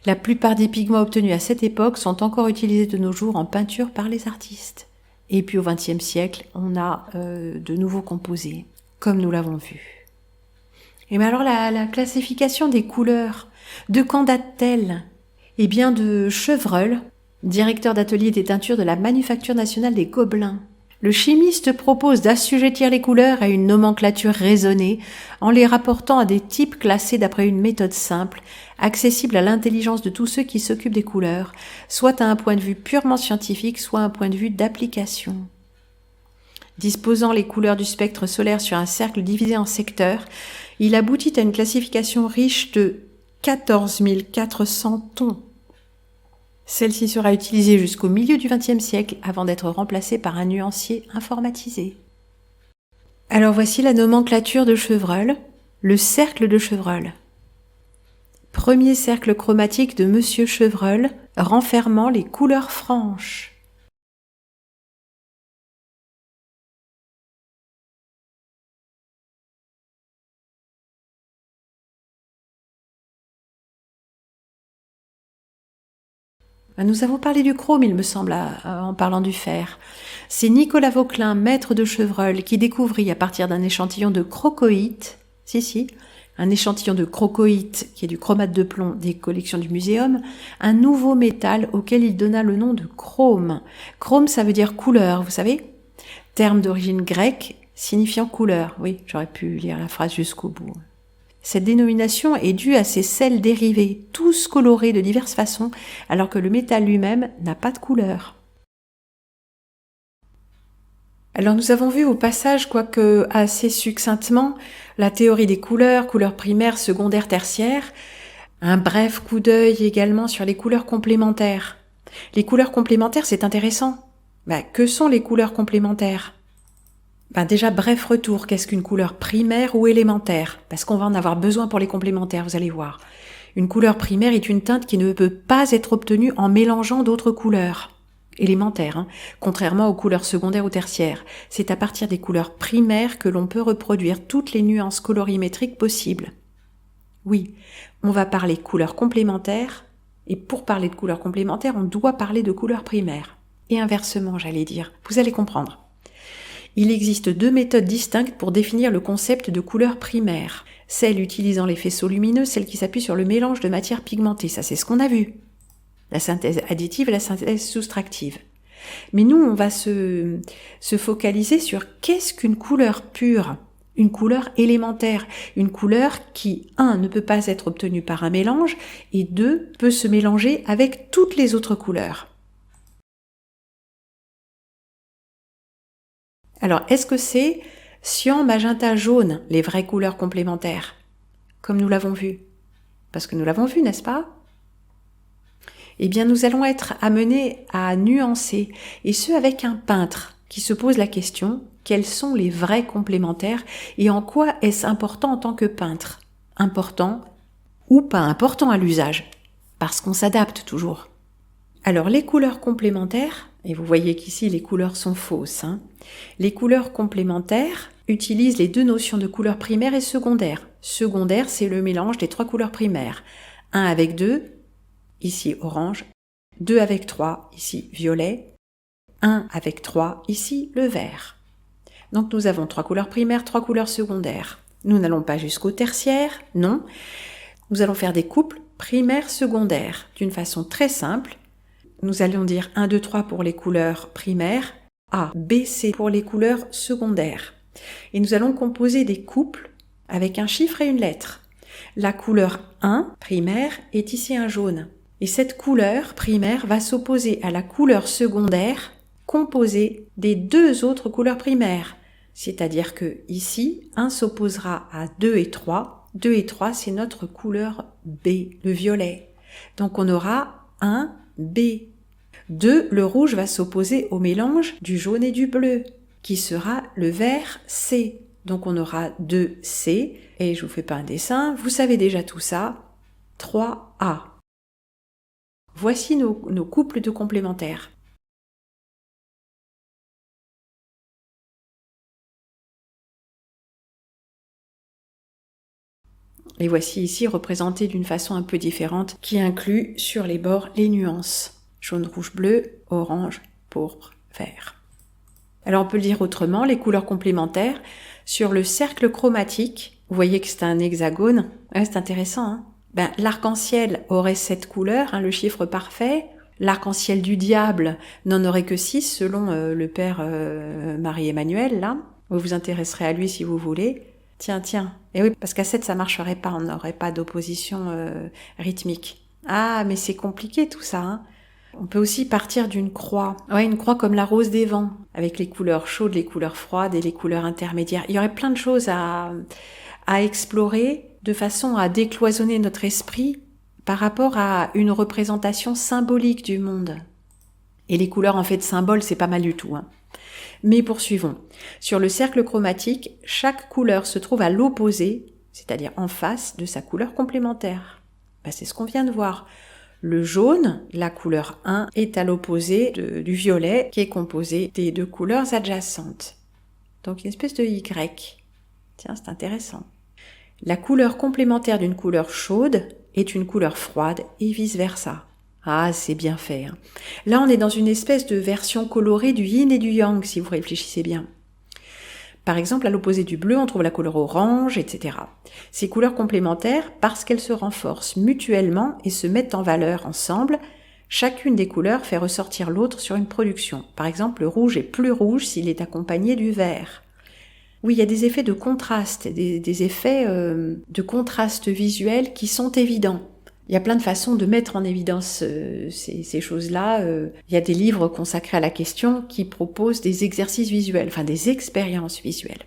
La plupart des pigments obtenus à cette époque sont encore utilisés de nos jours en peinture par les artistes. Et puis au XXe siècle, on a de nouveaux composés, comme nous l'avons vu. Et bien alors la classification des couleurs, de quand date-t-elle? Eh bien de Chevreul, directeur d'atelier des teintures de la Manufacture nationale des Gobelins. Le chimiste propose d'assujettir les couleurs à une nomenclature raisonnée en les rapportant à des types classés d'après une méthode simple, accessible à l'intelligence de tous ceux qui s'occupent des couleurs, soit à un point de vue purement scientifique, soit à un point de vue d'application. Disposant les couleurs du spectre solaire sur un cercle divisé en secteurs, il aboutit à une classification riche de 14 400 tons. Celle-ci sera utilisée jusqu'au milieu du XXe siècle avant d'être remplacée par un nuancier informatisé. Alors voici la nomenclature de Chevreul, le cercle de Chevreul. Premier cercle chromatique de Monsieur Chevreul, renfermant les couleurs franches. Nous avons parlé du chrome, il me semble, en parlant du fer. C'est Nicolas Vauquelin, maître de Chevreul, qui découvrit à partir d'un échantillon de crocoïte, un échantillon de crocoïte qui est du chromate de plomb des collections du muséum, un nouveau métal auquel il donna le nom de chrome. Chrome, ça veut dire couleur, vous savez ? Terme d'origine grecque signifiant couleur. Oui, j'aurais pu lire la phrase jusqu'au bout. Cette dénomination est due à ces sels dérivés, tous colorés de diverses façons, alors que le métal lui-même n'a pas de couleur. Alors nous avons vu au passage, quoique assez succinctement, la théorie des couleurs primaires, secondaires, tertiaires, un bref coup d'œil également sur les couleurs complémentaires. Les couleurs complémentaires, c'est intéressant. Que sont les couleurs complémentaires ? Déjà, bref retour, qu'est-ce qu'une couleur primaire ou élémentaire ? Parce qu'on va en avoir besoin pour les complémentaires, vous allez voir. Une couleur primaire est une teinte qui ne peut pas être obtenue en mélangeant d'autres couleurs élémentaires, contrairement aux couleurs secondaires ou tertiaires. C'est à partir des couleurs primaires que l'on peut reproduire toutes les nuances colorimétriques possibles. Oui, on va parler couleurs complémentaires, et pour parler de couleurs complémentaires, on doit parler de couleurs primaires. Et inversement, j'allais dire. Vous allez comprendre. Il existe deux méthodes distinctes pour définir le concept de couleur primaire. Celle utilisant les faisceaux lumineux, celle qui s'appuie sur le mélange de matières pigmentées. Ça, c'est ce qu'on a vu. La synthèse additive et la synthèse soustractive. Mais nous, on va se focaliser sur qu'est-ce qu'une couleur pure, une couleur élémentaire, une couleur qui, 1, ne peut pas être obtenue par un mélange, et 2, peut se mélanger avec toutes les autres couleurs. Alors, est-ce que c'est cyan, magenta, jaune, les vraies couleurs complémentaires, comme nous l'avons vu ? Parce que nous l'avons vu, n'est-ce pas ? Eh bien, nous allons être amenés à nuancer, et ce avec un peintre qui se pose la question, quels sont les vrais complémentaires et en quoi est-ce important en tant que peintre ? Important ou pas important à l'usage, parce qu'on s'adapte toujours. Alors, les couleurs complémentaires, et vous voyez qu'ici les couleurs sont fausses, les couleurs complémentaires utilisent les deux notions de couleurs primaires et secondaires. Secondaire, c'est le mélange des trois couleurs primaires. 1 avec 2, ici orange, 2 avec 3, ici violet, 1 avec 3, ici le vert. Donc nous avons 3 couleurs primaires, 3 couleurs secondaires. Nous n'allons pas jusqu'au tertiaire, non. Nous allons faire des couples primaires-secondaires d'une façon très simple. Nous allons dire 1, 2, 3 pour les couleurs primaires, A, B, C pour les couleurs secondaires. Et nous allons composer des couples avec un chiffre et une lettre. La couleur 1, primaire, est ici un jaune. Et cette couleur primaire va s'opposer à la couleur secondaire composée des deux autres couleurs primaires. C'est-à-dire que ici, 1 s'opposera à 2 et 3. 2 et 3, c'est notre couleur B, le violet. Donc on aura 1, B. 2, le rouge va s'opposer au mélange du jaune et du bleu, qui sera le vert C. Donc on aura 2C, et je vous fais pas un dessin, vous savez déjà tout ça, 3A. Voici nos couples de complémentaires. Les voici ici représentés d'une façon un peu différente, qui inclut sur les bords les nuances. Jaune, rouge, bleu, orange, pourpre, vert. Alors on peut le dire autrement, les couleurs complémentaires, sur le cercle chromatique, vous voyez que c'est un hexagone, c'est intéressant, l'arc-en-ciel aurait 7 couleurs, le chiffre parfait. L'arc-en-ciel du diable n'en aurait que 6 selon le père Marie-Emmanuel, là. Vous vous intéresserez à lui si vous voulez. Tiens. Et oui, parce qu'à 7, ça marcherait pas, on n'aurait pas d'opposition rythmique. Ah, mais c'est compliqué tout ça, On peut aussi partir d'une croix. Ouais, une croix comme la rose des vents, avec les couleurs chaudes, les couleurs froides et les couleurs intermédiaires. Il y aurait plein de choses à explorer de façon à décloisonner notre esprit par rapport à une représentation symbolique du monde. Et les couleurs en fait de symboles, c'est pas mal du tout. Mais poursuivons. Sur le cercle chromatique, chaque couleur se trouve à l'opposé, c'est-à-dire en face de sa couleur complémentaire. C'est ce qu'on vient de voir. Le jaune, la couleur 1, est à l'opposé du violet qui est composé des deux couleurs adjacentes. Donc une espèce de Y. Tiens, c'est intéressant. La couleur complémentaire d'une couleur chaude est une couleur froide et vice-versa. Ah, c'est bien fait. Hein. Là, on est dans une espèce de version colorée du yin et du yang, si vous réfléchissez bien. Par exemple, à l'opposé du bleu, on trouve la couleur orange, etc. Ces couleurs complémentaires, parce qu'elles se renforcent mutuellement et se mettent en valeur ensemble, chacune des couleurs fait ressortir l'autre sur une production. Par exemple, le rouge est plus rouge s'il est accompagné du vert. Oui, il y a des effets de contraste, des effets de contraste visuel qui sont évidents. Il y a plein de façons de mettre en évidence ces choses-là. Il y a des livres consacrés à la question qui proposent des exercices visuels, enfin des expériences visuelles.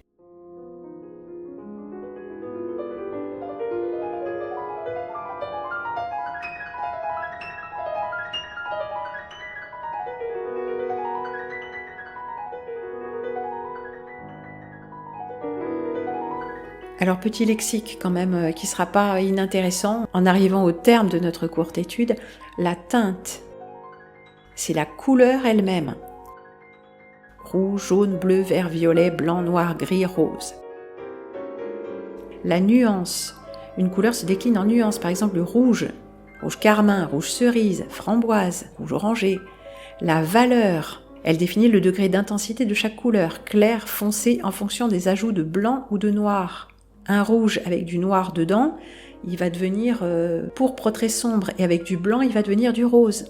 Alors petit lexique quand même qui sera pas inintéressant en arrivant au terme de notre courte étude, la teinte, c'est la couleur elle-même. Rouge, jaune, bleu, vert, violet, blanc, noir, gris, rose. La nuance, une couleur se décline en nuances, par exemple le rouge, rouge carmin, rouge cerise, framboise, rouge orangé. La valeur, elle définit le degré d'intensité de chaque couleur, clair, foncé en fonction des ajouts de blanc ou de noir. Un rouge avec du noir dedans, il va devenir pourpre très sombre, et avec du blanc, il va devenir du rose.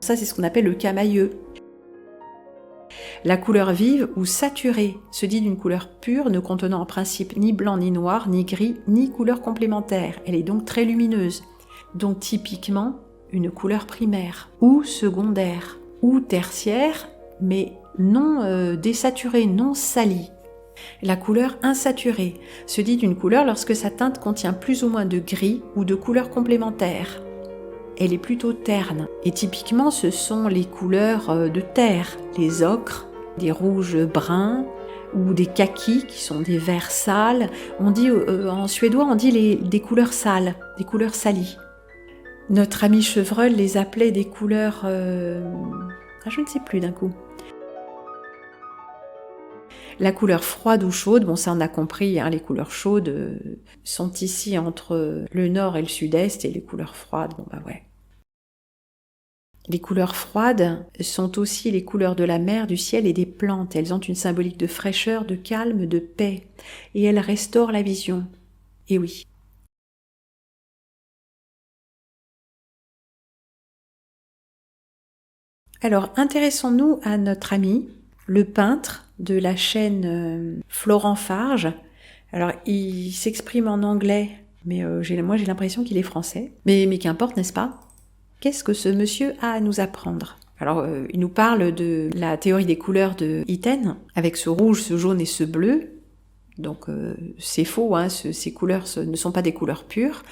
Ça, c'est ce qu'on appelle le camailleux. La couleur vive ou saturée se dit d'une couleur pure, ne contenant en principe ni blanc, ni noir, ni gris, ni couleur complémentaire. Elle est donc très lumineuse. Donc typiquement, une couleur primaire, ou secondaire, ou tertiaire, mais non désaturée, non salie. La couleur insaturée se dit d'une couleur lorsque sa teinte contient plus ou moins de gris ou de couleurs complémentaires. Elle est plutôt terne et typiquement ce sont les couleurs de terre, les ocres, des rouges bruns ou des kakis qui sont des verts sales. On dit en suédois on dit des couleurs sales, des couleurs salies. Notre ami Chevreul les appelait des couleurs je ne sais plus d'un coup. La couleur froide ou chaude, bon ça on a compris, hein, les couleurs chaudes sont ici entre le nord et le sud-est, et les couleurs froides, bon bah ouais. Les couleurs froides sont aussi les couleurs de la mer, du ciel et des plantes. Elles ont une symbolique de fraîcheur, de calme, de paix, et elles restaurent la vision. Et oui. Alors intéressons-nous à notre ami, le peintre de la chaîne Florent Farge. Alors, il s'exprime en anglais, mais moi j'ai l'impression qu'il est français. Mais qu'importe, n'est-ce pas? Qu'est-ce que ce monsieur a à nous apprendre? Alors, il nous parle de la théorie des couleurs de Itten, avec ce rouge, ce jaune et ce bleu. Donc, c'est faux, hein, ces couleurs ne sont pas des couleurs pures.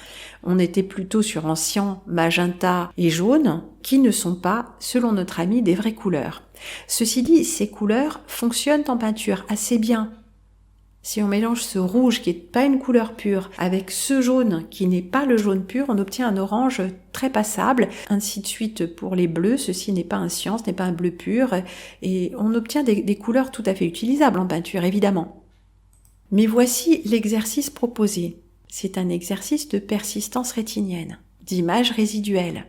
On était plutôt sur un cyan, magenta et jaune, qui ne sont pas, selon notre ami, des vraies couleurs. Ceci dit, ces couleurs fonctionnent en peinture assez bien. Si on mélange ce rouge qui n'est pas une couleur pure avec ce jaune qui n'est pas le jaune pur, on obtient un orange très passable. Ainsi de suite pour les bleus, ceci n'est pas un cyan, ce n'est pas un bleu pur, et on obtient des couleurs tout à fait utilisables en peinture, évidemment. Mais voici l'exercice proposé. C'est un exercice de persistance rétinienne, d'image résiduelle.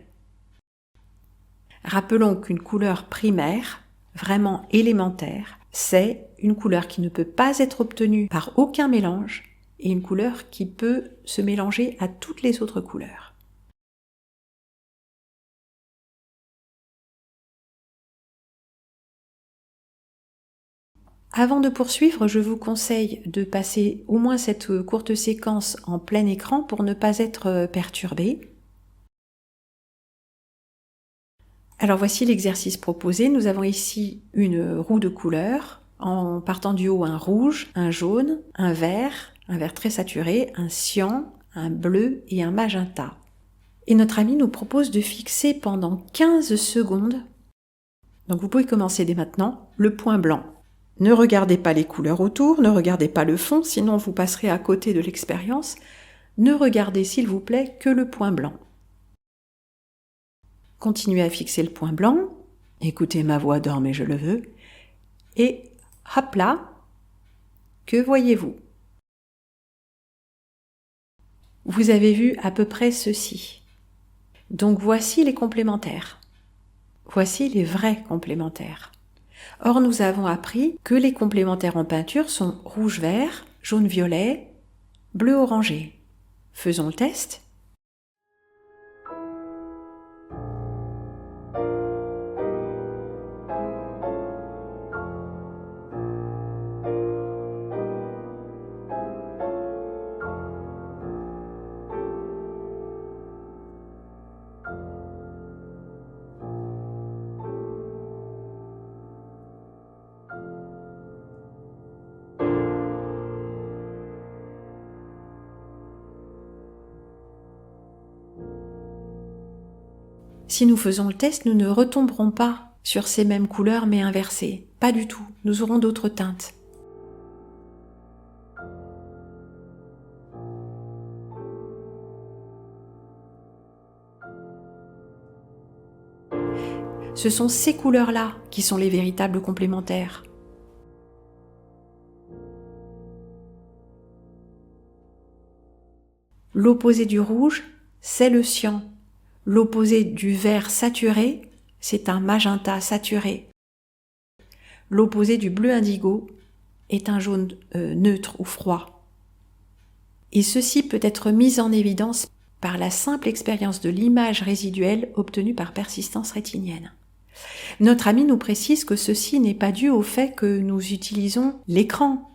Rappelons qu'une couleur primaire, vraiment élémentaire, c'est une couleur qui ne peut pas être obtenue par aucun mélange et une couleur qui peut se mélanger à toutes les autres couleurs. Avant de poursuivre, je vous conseille de passer au moins cette courte séquence en plein écran pour ne pas être perturbé. Alors voici l'exercice proposé. Nous avons ici une roue de couleurs. En partant du haut, un rouge, un jaune, un vert très saturé, un cyan, un bleu et un magenta. Et notre ami nous propose de fixer pendant 15 secondes, donc vous pouvez commencer dès maintenant, le point blanc. Ne regardez pas les couleurs autour, ne regardez pas le fond, sinon vous passerez à côté de l'expérience. Ne regardez s'il vous plaît que le point blanc. Continuez à fixer le point blanc. Écoutez ma voix, dormez, je le veux. Et hop là, que voyez-vous? Vous avez vu à peu près ceci. Donc voici les complémentaires. Voici les vrais complémentaires. Or, nous avons appris que les complémentaires en peinture sont rouge-vert, jaune-violet, bleu-orangé. Faisons le test. Si nous faisons le test, nous ne retomberons pas sur ces mêmes couleurs mais inversées. Pas du tout, nous aurons d'autres teintes. Ce sont ces couleurs-là qui sont les véritables complémentaires. L'opposé du rouge, c'est le cyan. L'opposé du vert saturé, c'est un magenta saturé. L'opposé du bleu indigo est un jaune neutre ou froid. Et ceci peut être mis en évidence par la simple expérience de l'image résiduelle obtenue par persistance rétinienne. Notre ami nous précise que ceci n'est pas dû au fait que nous utilisons l'écran,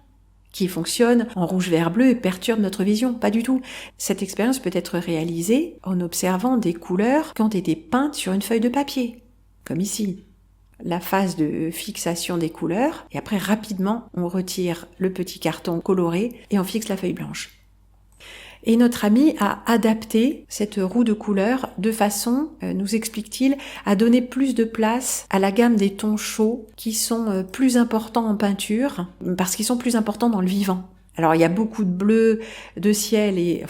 qui fonctionne en rouge, vert, bleu et perturbe notre vision. Pas du tout. Cette expérience peut être réalisée en observant des couleurs qui ont été peintes sur une feuille de papier, comme ici. La phase de fixation des couleurs, et après rapidement on retire le petit carton coloré et on fixe la feuille blanche. Et notre ami a adapté cette roue de couleurs de façon, nous explique-t-il, à donner plus de place à la gamme des tons chauds qui sont plus importants en peinture, parce qu'ils sont plus importants dans le vivant. Alors il y a beaucoup de bleu de ciel et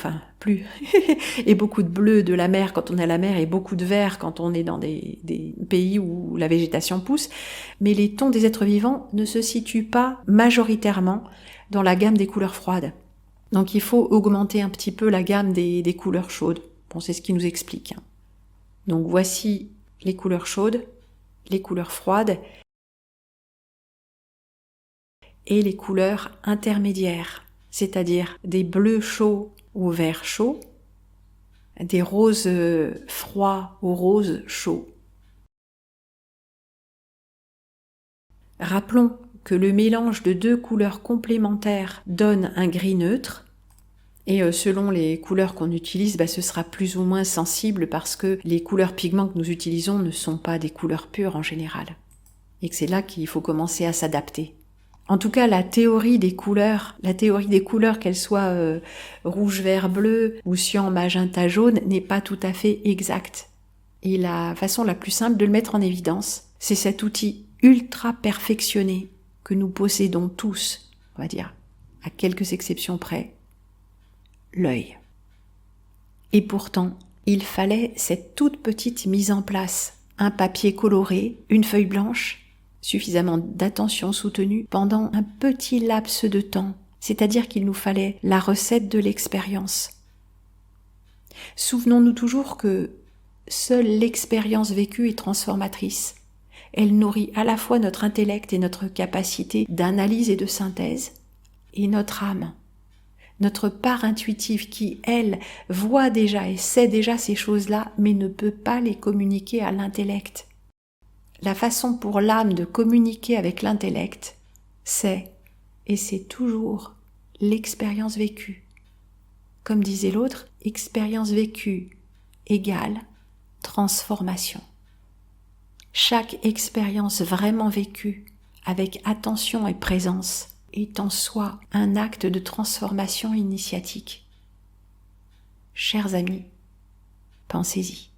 et beaucoup de bleu de la mer quand on est à la mer et beaucoup de vert quand on est dans des pays où la végétation pousse, mais les tons des êtres vivants ne se situent pas majoritairement dans la gamme des couleurs froides. Donc il faut augmenter un petit peu la gamme des couleurs chaudes. Bon, c'est ce qu'il nous explique. Donc voici les couleurs chaudes, les couleurs froides et les couleurs intermédiaires, c'est-à-dire des bleus chauds aux verts chauds, des roses froids aux roses chauds. Rappelons que le mélange de deux couleurs complémentaires donne un gris neutre, et selon les couleurs qu'on utilise, ce sera plus ou moins sensible parce que les couleurs pigments que nous utilisons ne sont pas des couleurs pures en général, et que c'est là qu'il faut commencer à s'adapter. En tout cas, la théorie des couleurs, qu'elles soient rouge, vert, bleu ou cyan, magenta, jaune, n'est pas tout à fait exacte. Et la façon la plus simple de le mettre en évidence, c'est cet outil ultra perfectionné que nous possédons tous, on va dire, à quelques exceptions près, l'œil. Et pourtant, il fallait cette toute petite mise en place, un papier coloré, une feuille blanche, suffisamment d'attention soutenue pendant un petit laps de temps, c'est-à-dire qu'il nous fallait la recette de l'expérience. Souvenons-nous toujours que seule l'expérience vécue est transformatrice. Elle nourrit à la fois notre intellect et notre capacité d'analyse et de synthèse, et notre âme, notre part intuitive qui, elle, voit déjà et sait déjà ces choses-là, mais ne peut pas les communiquer à l'intellect. La façon pour l'âme de communiquer avec l'intellect, c'est toujours l'expérience vécue. Comme disait l'autre, expérience vécue égale transformation. Chaque expérience vraiment vécue, avec attention et présence, est en soi un acte de transformation initiatique. Chers amis, pensez-y.